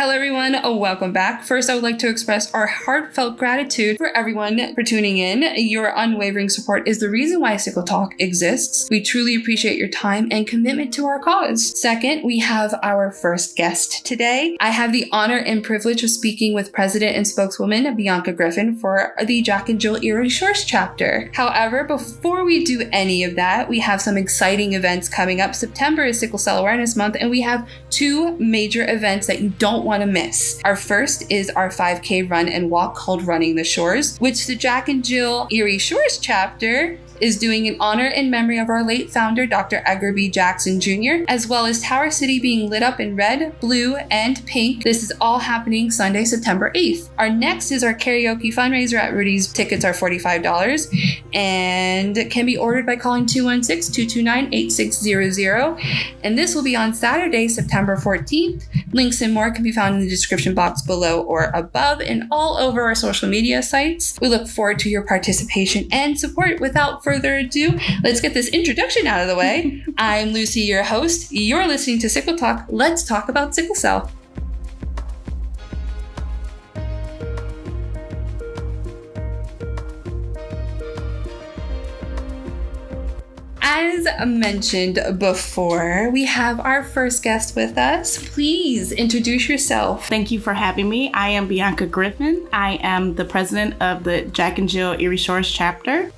Hello, everyone. Welcome back. First, I would like to express our heartfelt gratitude for everyone for tuning in. Your unwavering support is the reason why Sickle Talk exists. We truly appreciate your time and commitment to our cause. Second, we have our first guest today. I have the honor and privilege of speaking with President and Spokeswoman Bianca Griffin for the Jack and Jill Erie Shores Chapter. However, before we do any of that, we have some exciting events coming up. September is Sickle Cell Awareness Month, and we have two major events that you don't want to miss. Our first is our 5K run and walk called Running the Shores, which the Jack and Jill Erie Shores Chapter is doing in honor and memory of our late founder, Dr. Edgar B. Jackson Jr., as well as Tower City being lit up in red, blue, and pink. This is all happening Sunday, September 8th. Our next is our karaoke fundraiser at Rudy's. Tickets are $45 and can be ordered by calling 216-229-8600. And this will be on Saturday, September 14th. Links and more can be found in the description box below or above and all over our social media sites. We look forward to your participation and support. Without further ado, let's get this introduction out of the way. I'm Lucy, your host. You're listening to Sickle Talk. Let's talk about sickle cell. As mentioned before, we have our first guest with us. Please introduce yourself. Thank you for having me. I am Bianca Griffin. I am the president of the Jack and Jill Erie Shores Chapter.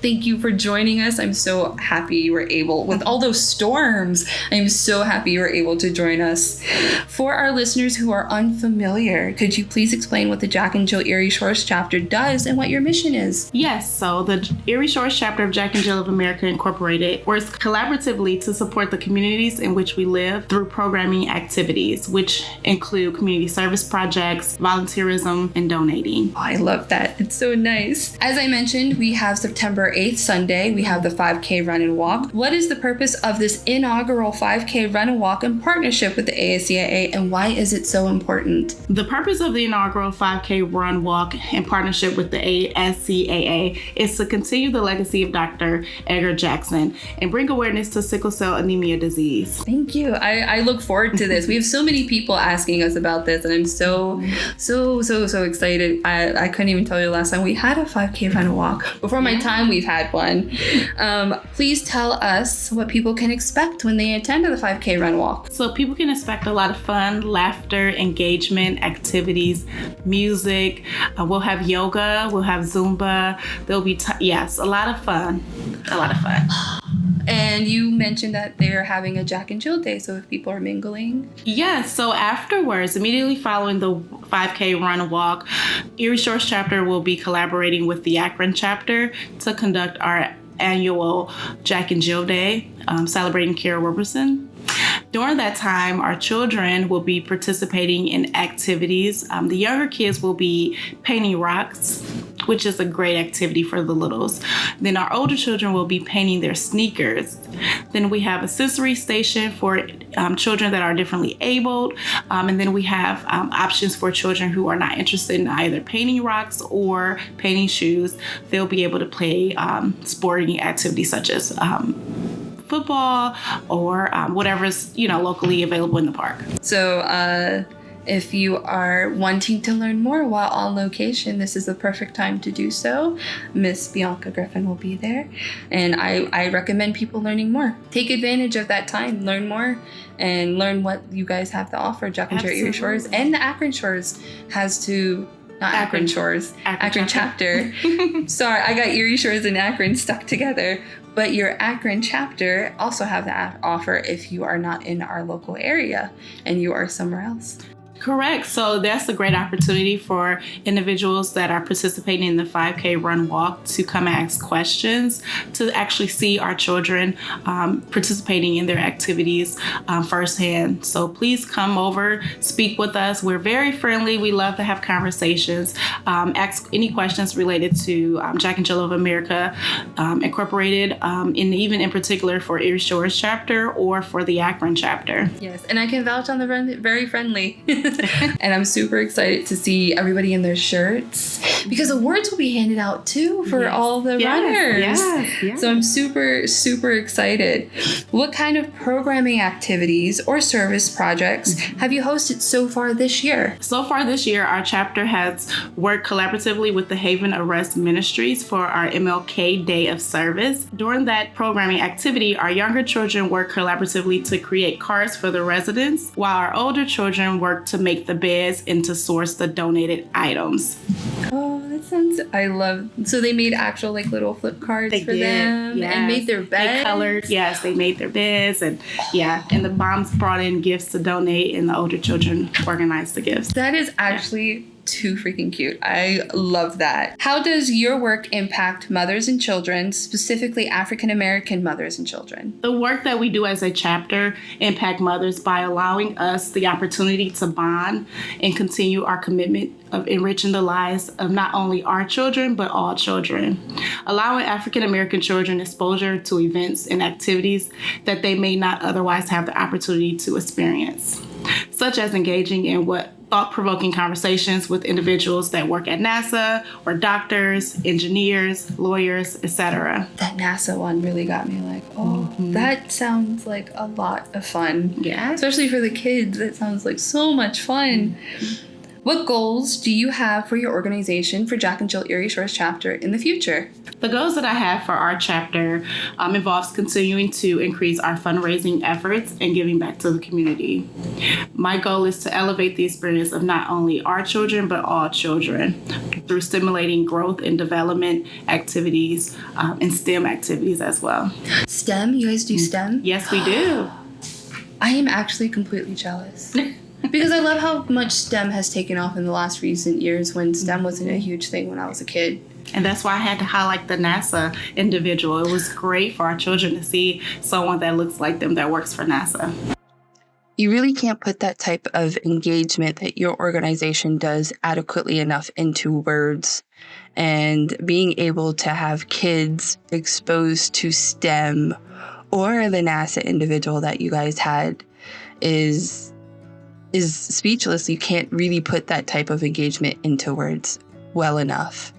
Thank you for joining us. I'm so happy you were able, with all those storms, I'm so happy you were able to join us. For our listeners who are unfamiliar, could you please explain what the Jack and Jill Erie Shores Chapter does and what your mission is? Yes, so the Erie Shores Chapter of Jack and Jill of America Incorporated works collaboratively to support the communities in which we live through programming activities, which include community service projects, volunteerism, and donating. Oh, I love that. It's so nice. As I mentioned, we have September 8th, Sunday, we have the 5K run and walk. What is the purpose of this inaugural 5K run and walk in partnership with the ASCAA, and why is it so important? The purpose of the inaugural 5K run walk in partnership with the ASCAA is to continue the legacy of Dr. Edgar Jackson and bring awareness to sickle cell anemia disease. Thank you. I look forward to this. We have so many people asking us about this, and I'm so excited. I couldn't even tell you the last time we had a 5K run and walk. Before my time, we've had one. Please tell us what people can expect when they attend the 5K run walk. So people can expect a lot of fun, laughter, engagement, activities, music. We'll have yoga, we'll have Zumba. There'll be, yes, a lot of fun. A lot of fun. And you mentioned that they're having a Jack and Jill Day, so if people are mingling? Yes, so afterwards, immediately following the 5K run walk, Erie Shores Chapter will be collaborating with the Akron Chapter to conduct our annual Jack and Jill Day, celebrating Kara Roberson. During that time, our children will be participating in activities. The younger kids will be painting rocks, which is a great activity for the littles. Then our older children will be painting their sneakers. Then we have a sensory station for children that are differently abled. And then we have options for children who are not interested in either painting rocks or painting shoes. They'll be able to play sporting activities such as football or whatever's locally available in the park. So if you are wanting to learn more while on location, this is the perfect time to do so. Miss Bianca Griffin will be there, and I recommend people learning more. Take advantage of that time, learn more, and learn what you guys have to offer. Jack and Jill Erie Shores and the Akron Shores has to. Not Akron Shores, Akron Chapter. Sorry, I got Erie Shores and Akron stuck together. But your Akron Chapter also have that offer if you are not in our local area and you are somewhere else. Correct. So that's a great opportunity for individuals that are participating in the 5K run walk to come ask questions, to actually see our children participating in their activities firsthand. So please come over, speak with us. We're very friendly. We love to have conversations. Ask any questions related to Jack and Jill of America Incorporated, and even in particular for Erie Shores Chapter or for the Akron Chapter. Yes, and I can vouch on the very friendly. And I'm super excited to see everybody in their shirts because awards will be handed out too for all the runners. Yes. So I'm super, super excited. What kind of programming activities or service projects have you hosted so far this year? So far this year, our chapter has worked collaboratively with the Haven Arrest Ministries for our MLK Day of Service. During that programming activity, our younger children worked collaboratively to create cards for the residents, while our older children worked to make the beds and to source the donated items. Oh, that sounds, I love, so they made actual like little flip cards for them and made their beds. They colored, they made their beds and and the moms brought in gifts to donate and the older children organized the gifts. That is actually too freaking cute. I love that. How does your work impact mothers and children, specifically African American mothers and children? The work that we do as a chapter impact mothers by allowing us the opportunity to bond and continue our commitment of enriching the lives of not only our children, but all children. Allowing African American children exposure to events and activities that they may not otherwise have the opportunity to experience, such as engaging in thought-provoking conversations with individuals that work at NASA or doctors, engineers, lawyers, etc. That NASA one really got me like, that sounds like a lot of fun. Yeah. Especially for the kids, that sounds like so much fun. What goals do you have for your organization for Jack and Jill Erie Shores Chapter in the future? The goals that I have for our chapter involves continuing to increase our fundraising efforts and giving back to the community. My goal is to elevate the experience of not only our children, but all children through stimulating growth and development activities and STEM activities as well. STEM? You guys do STEM? Yes, we do. I am actually completely jealous. Because I love how much STEM has taken off in the last recent years when STEM wasn't a huge thing when I was a kid. And that's why I had to highlight the NASA individual. It was great for our children to see someone that looks like them that works for NASA. You really can't put that type of engagement that your organization does adequately enough into words. And being able to have kids exposed to STEM or the NASA individual that you guys had is speechless. You can't really put that type of engagement into words well enough.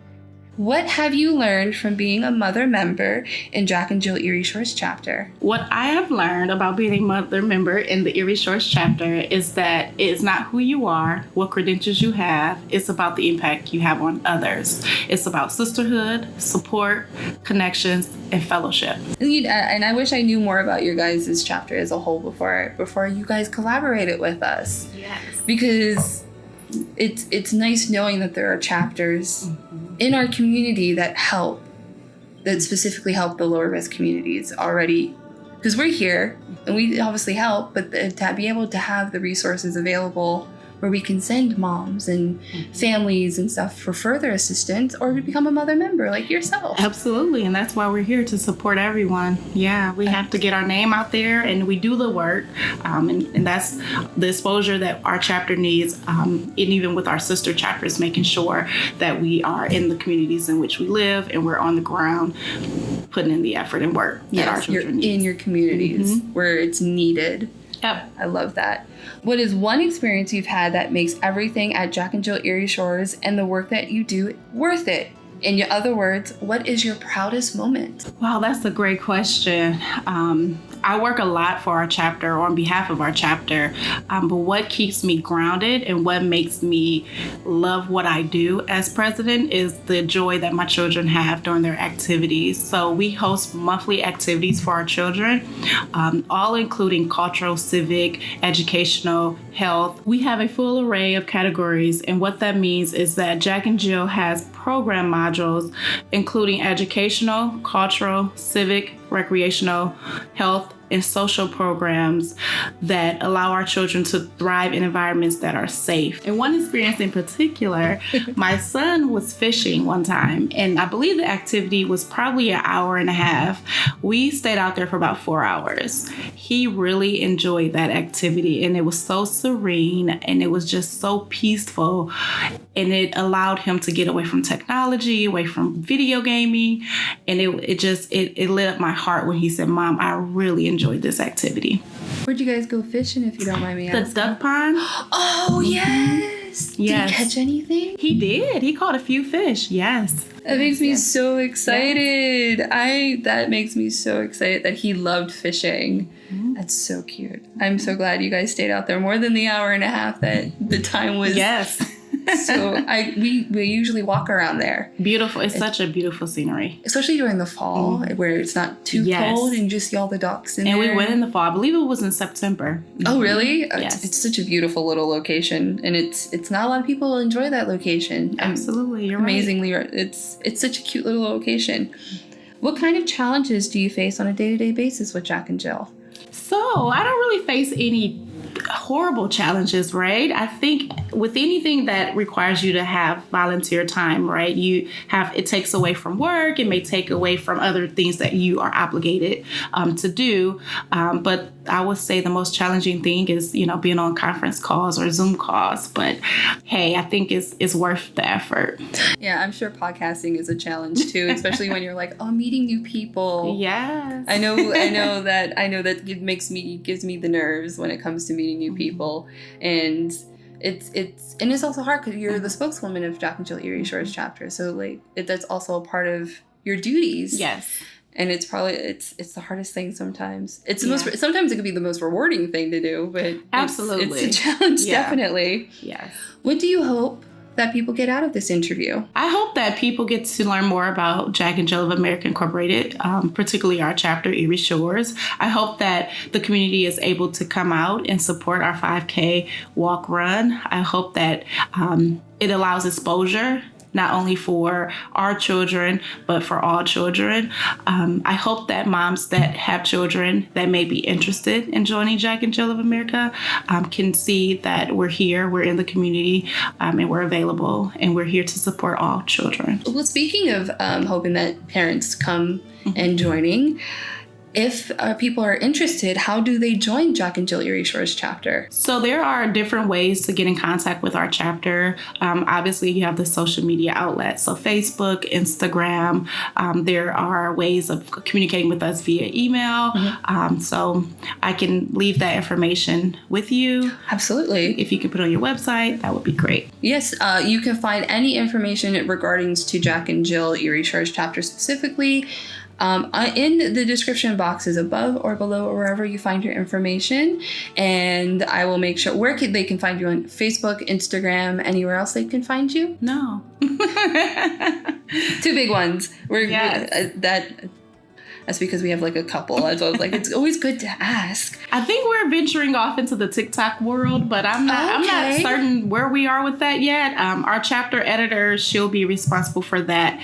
What have you learned from being a mother member in Jack and Jill Erie Shores Chapter? What I have learned about being a mother member in the Erie Shores Chapter is that it's not who you are, what credentials you have. It's about the impact you have on others. It's about sisterhood, support, connections, and fellowship. And I wish I knew more about your guys' chapter as a whole before you guys collaborated with us. Yes. Because it's nice knowing that there are chapters in our community that specifically help the lower risk communities already. Because we're here and we obviously help, but to be able to have the resources available where we can send moms and families and stuff for further assistance or to become a mother member like yourself. Absolutely, and that's why we're here to support everyone. Yeah, we have to get our name out there and we do the work, and that's the exposure that our chapter needs, and even with our sister chapters, making sure that we are in the communities in which we live and we're on the ground putting in the effort and work that our children need. In your communities where it's needed. Yep. I love that. What is one experience you've had that makes everything at Jack and Jill Erie Shores and the work that you do worth it? In other words, what is your proudest moment? Wow, that's a great question. I work a lot for our chapter, or on behalf of our chapter, but what keeps me grounded and what makes me love what I do as president is the joy that my children have during their activities. So we host monthly activities for our children, all including cultural, civic, educational, health. We have a full array of categories, and what that means is that Jack and Jill has program modules including educational, cultural, civic, recreational, health, and social programs that allow our children to thrive in environments that are safe. And one experience in particular, my son was fishing one time, and I believe the activity was probably an hour and a half. We stayed out there for about 4 hours. He really enjoyed that activity, and it was so serene, and it was just so peaceful, and it allowed him to get away from technology, away from video gaming, and it lit up my heart when he said, "Mom, I really enjoyed this activity." Where'd you guys go fishing, if you don't mind me asking? The duck pond. Oh, yes. Yes. Did he catch anything? He did. He caught a few fish. Yes. That makes me so excited. That makes me so excited that he loved fishing. Mm-hmm. That's so cute. I'm so glad you guys stayed out there more than the hour and a half that the time was. Yes. So we usually walk around there. Beautiful. It's such a beautiful scenery. Especially during the fall where it's not too cold and you just see all the ducks in there. And we went in the fall. I believe it was in September. Oh, really? Yes. It's such a beautiful little location. And it's not a lot of people enjoy that location. Absolutely. You're amazingly right. It's such a cute little location. What kind of challenges do you face on a day-to-day basis with Jack and Jill? So I don't really face any horrible challenges, right? I think with anything that requires you to have volunteer time, right? It takes away from work. It may take away from other things that you are obligated to do. But I would say the most challenging thing is, being on conference calls or Zoom calls. But hey, I think it's worth the effort. Yeah, I'm sure podcasting is a challenge too, especially when you're like, meeting new people. Yes. I know that it gives me the nerves when it comes to meeting new people. And it's also hard because you're the spokeswoman of Jack and Jill Erie Shores Chapter. So that's also a part of your duties. Yes. And it's probably it's the hardest thing sometimes. Sometimes it could be the most rewarding thing to do, but absolutely it's a challenge, definitely. Yes. What do you hope that people get out of this interview? I hope that people get to learn more about Jack and Jill of America Incorporated, particularly our chapter, Erie Shores. I hope that the community is able to come out and support our 5K walk run. I hope that it allows exposure, not only for our children, but for all children. I hope that moms that have children that may be interested in joining Jack and Jill of America can see that we're here, we're in the community, and we're available, and we're here to support all children. Well, speaking of hoping that parents come and joining, if people are interested, how do they join Jack and Jill Erie Shores Chapter? So there are different ways to get in contact with our chapter. Obviously, you have the social media outlets, so Facebook, Instagram. There are ways of communicating with us via email. So I can leave that information with you. Absolutely. If you can put it on your website, that would be great. Yes, you can find any information regarding to Jack and Jill Erie Shores Chapter specifically in the description boxes above or below or wherever you find your information. And I will make sure they can find you on Facebook, Instagram, anywhere else they can find you. No. Two big ones. That's because we have a couple. So I was like, it's always good to ask. I think we're venturing off into the TikTok world, but I'm not certain where we are with that yet. Our chapter editor, she'll be responsible for that,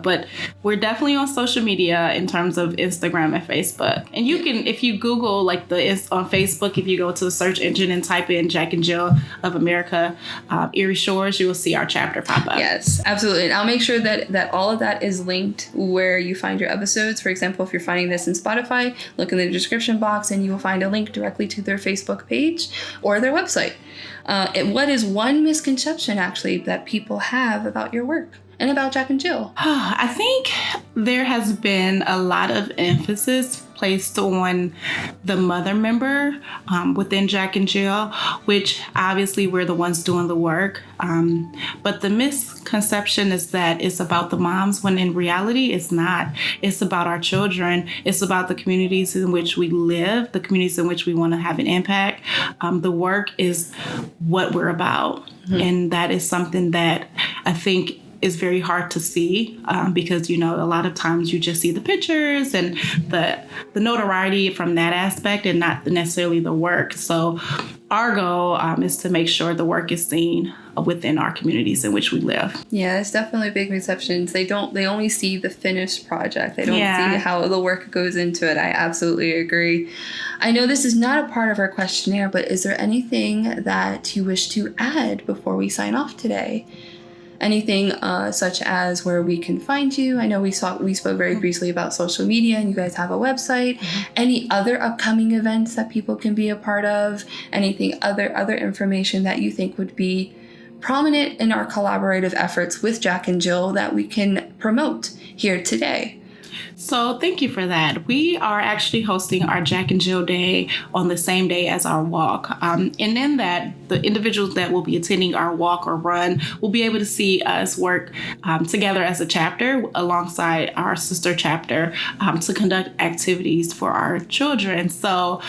but we're definitely on social media in terms of Instagram and Facebook. And you can, if you Google on Facebook, if you go to the search engine and type in Jack and Jill of America, Erie Shores, you will see our chapter pop up. Yes, absolutely. And I'll make sure that all of that is linked where you find your episodes. For example, if you're finding this in Spotify, look in the description box and you will find a link directly to their Facebook page or their website. What is one misconception, actually, that people have about your work and about Jack and Jill? I think there has been a lot of emphasis placed on the mother member within Jack and Jill, which obviously we're the ones doing the work. But the misconception is that it's about the moms, when in reality it's not. It's about our children. It's about the communities in which we live, the communities in which we want to have an impact. The work is what we're about. And that is something that I think is very hard to see because, a lot of times you just see the pictures and the notoriety from that aspect and not necessarily the work. So our goal is to make sure the work is seen within our communities in which we live. Yeah, it's definitely big misconceptions. They only see the finished project. They don't see how the work goes into it. I absolutely agree. I know this is not a part of our questionnaire, but is there anything that you wish to add before we sign off today? Anything such as where we can find you? I know we spoke very briefly about social media, and you guys have a website. Any other upcoming events that people can be a part of? Anything other information that you think would be prominent in our collaborative efforts with Jack and Jill that we can promote here today? So thank you for that. We are actually hosting our Jack and Jill Day on the same day as our walk. And in that, the individuals that will be attending our walk or run will be able to see us work together as a chapter alongside our sister chapter to conduct activities for our children. So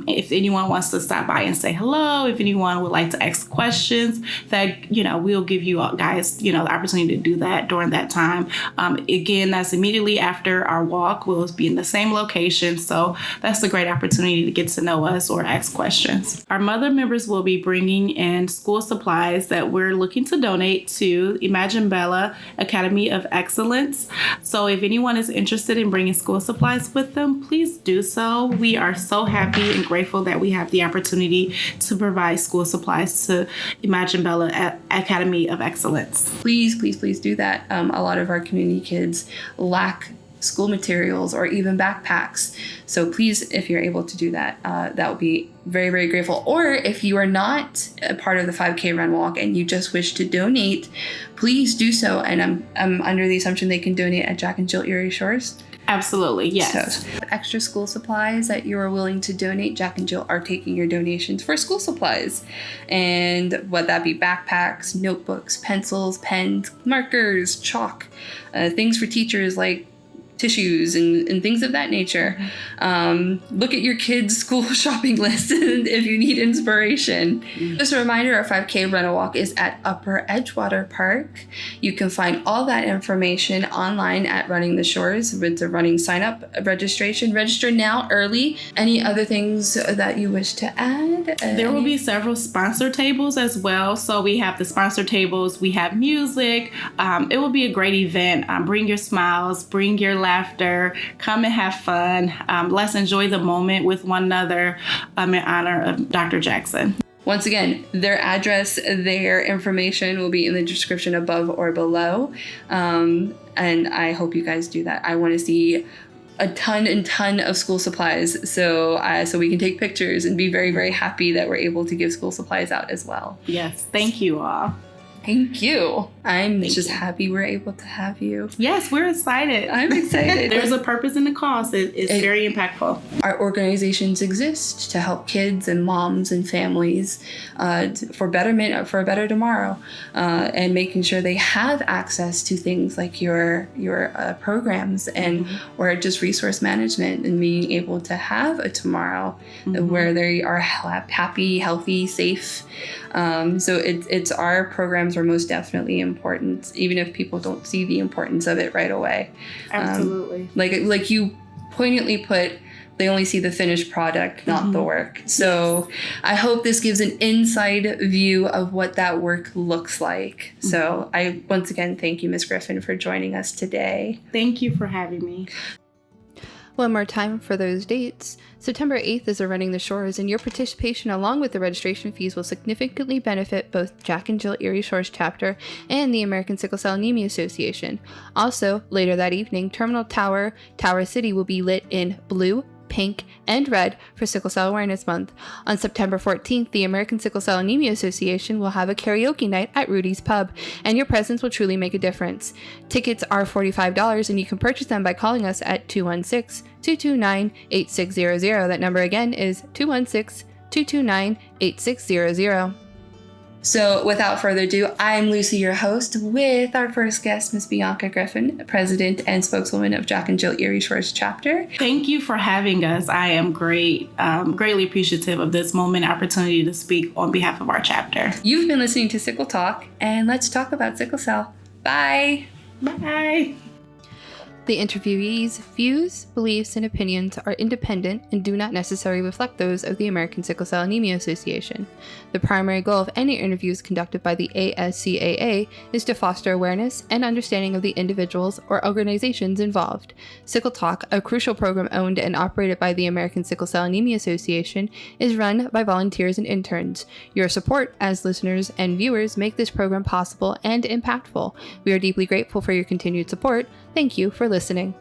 if anyone wants to stop by and say hello, if anyone would like to ask questions, that, we'll give you guys, the opportunity to do that during that time. Again, that's immediately after our walk. We'll be in the same location. So that's a great opportunity to get to know us or ask questions. Our mother members will be bringing in school supplies that we're looking to donate to Imagine Bella Academy of Excellence. So if anyone is interested in bringing school supplies with them, please do so. We are so happy and grateful that we have the opportunity to provide school supplies to Imagine Bella Academy of Excellence. Please, please, please do that. A lot of our community kids lack school materials or even backpacks. So please, if you're able to do that, that would be very, very grateful. Or if you are not a part of the 5K run walk and you just wish to donate, please do so. And I'm under the assumption they can donate at Jack and Jill Erie Shores. Absolutely, yes. So, extra school supplies that you are willing to donate, Jack and Jill are taking your donations for school supplies. And whether that be backpacks, notebooks, pencils, pens, markers, chalk, things for teachers like tissues and things of that nature. Look at your kids' school shopping list if you need inspiration. Just a reminder, our 5K run a walk is at Upper Edgewater Park. You can find all that information online at Running the Shores with the running sign up registration. Register now early. Any other things that you wish to add? There will be several sponsor tables as well. So we have the sponsor tables, we have music. It will be a great event. Bring your smiles, bring your laughter, come and have fun. Let's enjoy the moment with one another in honor of Dr. Jackson. Once again, their address, their information will be in the description above or below. And I hope you guys do that. I want to see a ton of school supplies so we can take pictures and be very, very happy that we're able to give school supplies out as well. Yes, thank you all. Thank you. I'm just happy we're able to have you. Yes, we're excited. I'm excited. There's a purpose in the cause. It's very impactful. Our organizations exist to help kids and moms and families for betterment, for a better tomorrow, and making sure they have access to things like your programs and or just resource management and being able to have a tomorrow where they are happy, healthy, safe. So it's our programs are most definitely important, even if people don't see the importance of it right away. Absolutely. Like you poignantly put, they only see the finished product, not the work. So yes. I hope this gives an inside view of what that work looks like. So I once again thank you, Ms. Griffin, for joining us today. Thank you for having me. One more time for those dates. September 8th is a Running the Shores, and your participation along with the registration fees will significantly benefit both Jack and Jill Erie Shores Chapter and the American Sickle Cell Anemia Association. Also, later that evening, Terminal Tower City will be lit in blue, pink, and red for Sickle Cell Awareness Month. On September 14th, the American Sickle Cell Anemia Association will have a karaoke night at Rudy's Pub, and your presence will truly make a difference. Tickets are $45, and you can purchase them by calling us at 216-229-8600. That number again is 216-229-8600. So without further ado, I'm Lucy, your host, with our first guest, Ms. Bianca Griffin, President and Spokeswoman of Jack and Jill Erie Shores Chapter. Thank you for having us. I am greatly appreciative of this moment, opportunity to speak on behalf of our chapter. You've been listening to Sickle Talk, and let's talk about sickle cell. Bye. Bye. The interviewees' views, beliefs, and opinions are independent and do not necessarily reflect those of the American Sickle Cell Anemia Association. The primary goal of any interviews conducted by the ASCAA is to foster awareness and understanding of the individuals or organizations involved. Sickle Talk, a crucial program owned and operated by the American Sickle Cell Anemia Association, is run by volunteers and interns. Your support as listeners and viewers make this program possible and impactful. We are deeply grateful for your continued support. Thank you for listening.